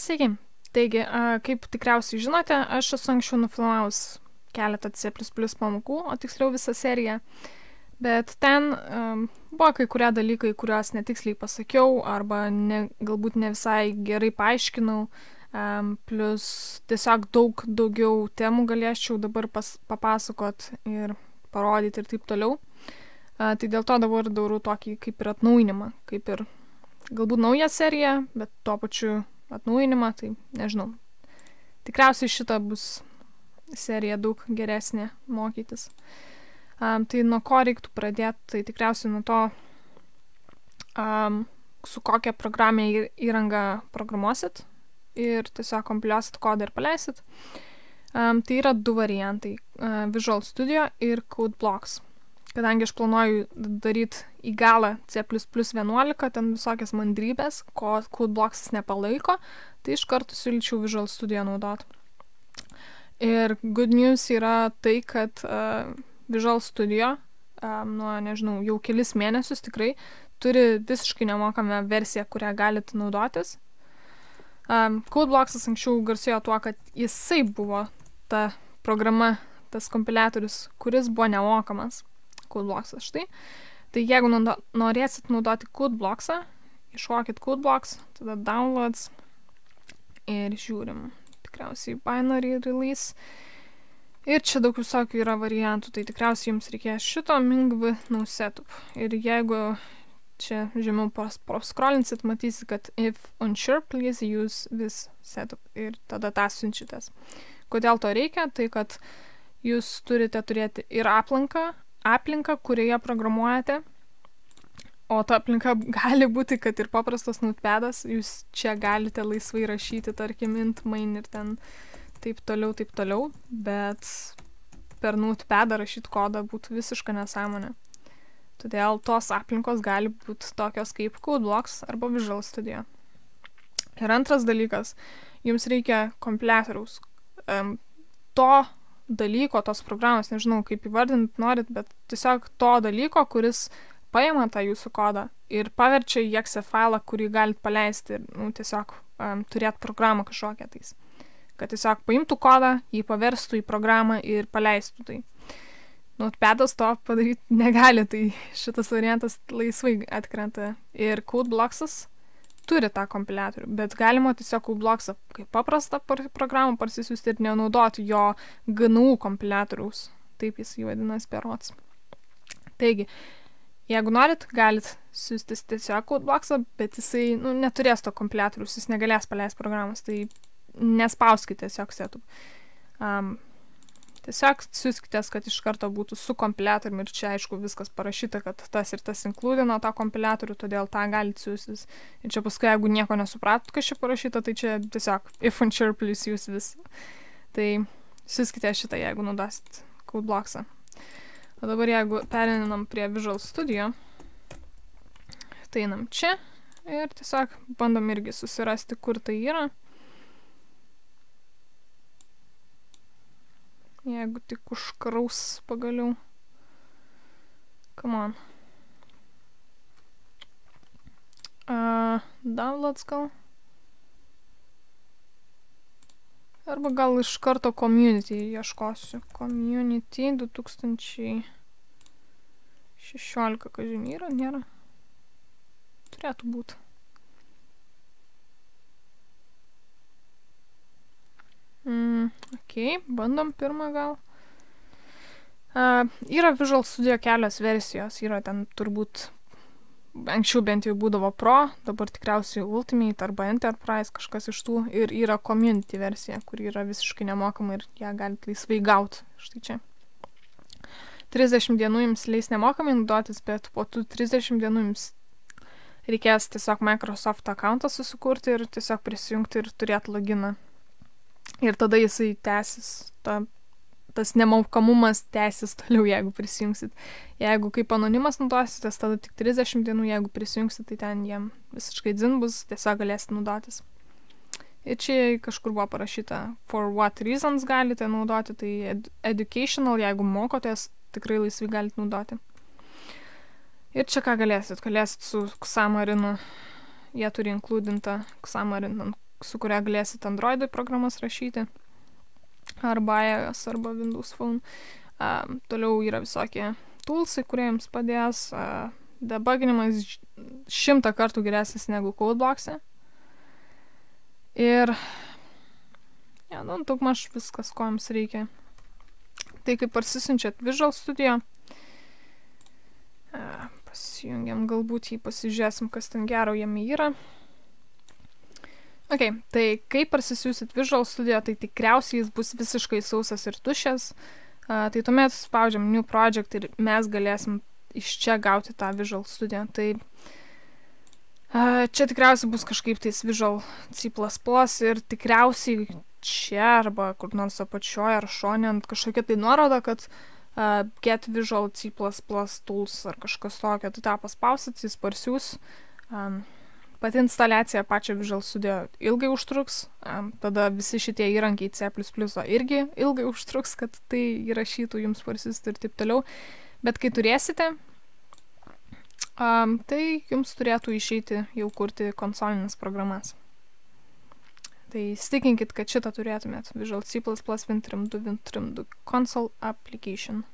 Sveiki. Taigi, kaip tikriausiai žinote, aš esu anksčiau nufilmavus keletą C++ pamokų, o tiksliau visą seriją. Bet ten buvo kai kurie dalykai, kuriuos netiksliai pasakiau arba galbūt ne visai gerai paaiškinau. Plus tiesiog daugiau temų galėčiau dabar papasakot ir parodyti ir taip toliau. Tai dėl to dabar darau tokį kaip ir atnaujinimą, kaip ir galbūt naują seriją, bet tuo pačiu atnaujinimą, tai nežinau. Tikriausiai šita bus serija daug geresnė mokytis. Tai nuo ko reiktų pradėti, tai tikriausiai nuo to, su kokia programė įranga programuosit ir tiesiog kompiliuosit kodą ir paleisit. Tai yra du variantai – Visual Studio ir CodeBlocks. Kadangi aš planuoju daryti į galą C++ 11, ten visokias mandrybės, ko CodeBlocks nepalaiko, tai iš karto siūlyčiau Visual Studio naudoti. Ir good news yra tai, kad Visual Studio nuo, jau kelis mėnesius tikrai turi visiškai nemokamą versiją, kurią galite naudotis. CodeBlocks anksčiau garsėjo tuo, kad jisai buvo ta programa, tas kompiliatorius, kuris buvo nemokamas. CodeBlocks'as, štai. Tai jeigu norėsit naudoti CodeBlocks'ą, iššokit CodeBlocks, tada Downloads ir žiūrim. Tikriausiai Binary Release. Ir čia daug visokių yra variantų, tai tikriausiai jums reikės šito Mingv no setup. Ir jeigu čia žemiau proscrollinsit, matysit, kad if unsure, please use this setup. Ir tada tą siunčiatės. Kodėl to reikia? Tai kad jūs turite turėti ir aplinką, kurioje programuojate, o ta aplinka gali būti, kad ir paprastas notepadas, jūs čia galite laisvai rašyti, tarkim, int main ir ten taip toliau, bet per notepadą rašyti kodą būtų visiška nesąmonė. Todėl tos aplinkos gali būti tokios kaip CodeBlocks arba Visual Studio. Ir antras dalykas, jums reikia kompiliatoriaus. To dalyko, tos programos, nežinau kaip įvardinti norit, bet tiesiog to dalyko, kuris paima tą jūsų kodą ir paverčia į exe failą, kurį galite paleisti ir tiesiog turėti programą kažkokią tais. Kad tiesiog paimtų kodą, jį paverstų į programą ir paleistų tai. Notepadas to padaryti negali, tai šitas variantas laisvai atkrenta. Ir CodeBlocks turi tą kompiliatorių, bet galima tiesiog CodeBlocks kaip paprastą programą parsisiųsti ir nenaudoti jo GNU kompiliatoriaus. Taip jis jį vadinasi berods. Taigi, jeigu norit, galit siųstis tiesiog CodeBlocks, bet jisai neturės to kompiliatoriaus, jis negalės paleisti programos, tai nespauskite tiesiog setup. Tiesiog siųskitės, kad iš karto būtų su kompiliatoriumi ir čia aišku viskas parašyta, kad tas ir tas inkludino tą kompiliatorių, todėl tą galite siųstis. Ir čia paskui, jeigu nieko nesupratot, kas čia parašyta, tai čia tiesiog if unsure, please use this. Tai siųskite šitą, jeigu naudosit CodeBlocks-ą. O dabar jeigu perinam prie Visual Studio, tai einam čia ir tiesiog bandom irgi susirasti, kur tai yra. Jeigu tik užkraus pagaliau. Come on. Downloads gal. Arba gal iš karto Community ieškosiu. Community 2016, kažin yra, nėra. Turėtų būti. Ok, bandom pirmą gal. Yra Visual Studio kelios versijos, yra ten turbūt, anksčiau bent jau būdavo Pro, dabar tikriausiai Ultimate arba Enterprise, kažkas iš tų, ir yra Community versija, kuri yra visiškai nemokama ir ją galite laisvai gauti. Štai čia. 30 dienų jums leis nemokamai naudotis, bet po tų 30 dienų jums reikės tiesiog Microsoft accountą susikurti ir tiesiog prisijungti ir turėti loginą. Ir tada jisai tęsis, tas nemokamumas tęsis toliau, jeigu prisijungsit. Jeigu kaip anonimas naudositės, tada tik 30 dienų, jeigu prisijungsit, tai ten jiem visiškai dzin bus, tiesiog galėsit naudotis. Ir čia kažkur buvo parašyta, for what reasons galite naudoti, tai educational, jeigu mokotės, tikrai laisvai galite naudoti. Ir čia ką galėsit su Xamarinu, jie turi inkludintą Xamarin su kuria galėsit Android'ui programas rašyti, arba iOS, arba Windows Phone. Toliau yra visokie toolsai, kurie jums padės. Debuginimas 100 kartų geresnis negu CodeBlocks'e. Ir daugmaž viskas, ko jums reikia. Tai kaip parsisiunčiat Visual Studio, pasijungiam, galbūt jį pasižiūrėsim, kas ten gero jame yra. Ok, tai kai parsisiųsit Visual Studio, tai tikriausiai jis bus visiškai sausas ir tuščias. Tai tuomet spaudžiam New Project ir mes galėsim iš čia gauti tą Visual Studio. Tai čia tikriausiai bus kažkaip tais Visual C++ ir tikriausiai čia arba kur nors apačioje ar šone ant kažkokia tai nuoroda, kad Get Visual C++ Tools ar kažkas tokio. Tai tą paspausit, jis parsiūs. Pati instaliacija pačio Visual Studio ilgai užtruks, tada visi šitie įrankiai C++ irgi ilgai užtruks, kad tai įrašytų, jums parsiųstų ir taip toliau. Bet kai turėsite, tai jums turėtų išeiti jau kurti konsolinės programas. Tai įsitikinkit, kad šitą turėtumėt. Visual C++ Win32 Console Application.